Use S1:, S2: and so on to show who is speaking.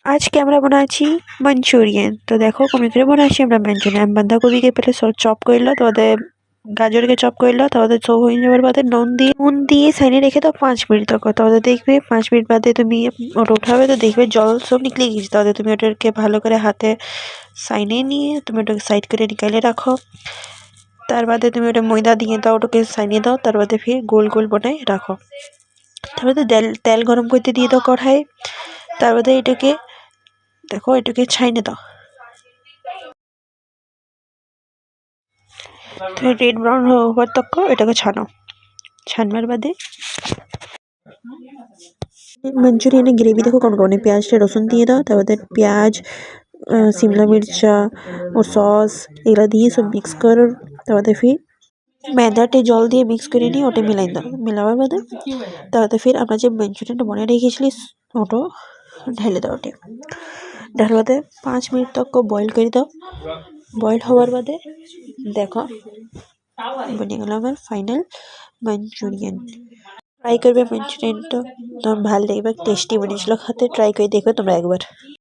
S1: আজকে আমরা বানাচ্ছি মাঞ্চুরিয়ান। তো দেখো কেমন করে বানাচ্ছি আমরা মাঞ্চুরিয়ান। বাঁধাকপিকে পেলে সব চপ করলো, তারপরে গাজরকে চপ করলো, তারপরে সব হয়ে যাওয়ার বাদে নুন দিয়ে সাইডে রেখে দাও 5 মিনিট তক। তাহলে দেখবে 5 মিনিট বাদে তুমি ওটা উঠাবে, তো দেখবে জল সব নিকলে গেছে। তাহলে তুমি ওটাকে ভালো করে হাতে সাইনে নিয়ে তুমি ওটাকে সাইড করে নিকালে রাখো। তার বাদে তুমি ওটা ময়দা দিয়ে দাও, ওটাকে সাইনে দাও। তার বাদে ফির গোল গোল বানায় রাখো। তারপরে তেল গরম করতে দিয়ে দাও কড়াই। তার বাদে এটাকে দেখো, এটাকে ছাইনে দাও। তুমি রেড ব্রাউন হওয়ার তক এটাকে ছানবার বাদে मंचूरियन ग्रेवी देखो कौन कौन है। प्याज टे रसुन दिए दाओ, তারপরে পেঁয়াজ, শিমলা মির্চা और সস এগুলা দিয়ে সব মিক্স করো। তারপরে ফির मैदाटे জল দিয়ে মিক্স করে নিয়ে ওটা মিলাই দাও। মিলাবার বাদে তারপরে ফির আমরা যে মাঞ্চুরিয়ানটা বানিয়ে রেখেছিলি ওটা ঢেলে দাও। ওটা ঢালার বাদে 5 মিনিট তক বয়েল করে দাও। বয়েল হওয়ার বাদে দেখো বনে গেল আমার ফাইনাল মাঞ্চুরিয়ান। ট্রাই করবে মাঞ্চুরিয়ানটা, তোমার ভালো লাগবে, টেস্টি বনেছিল খেতে। ট্রাই করে দেখো তোমরা একবার।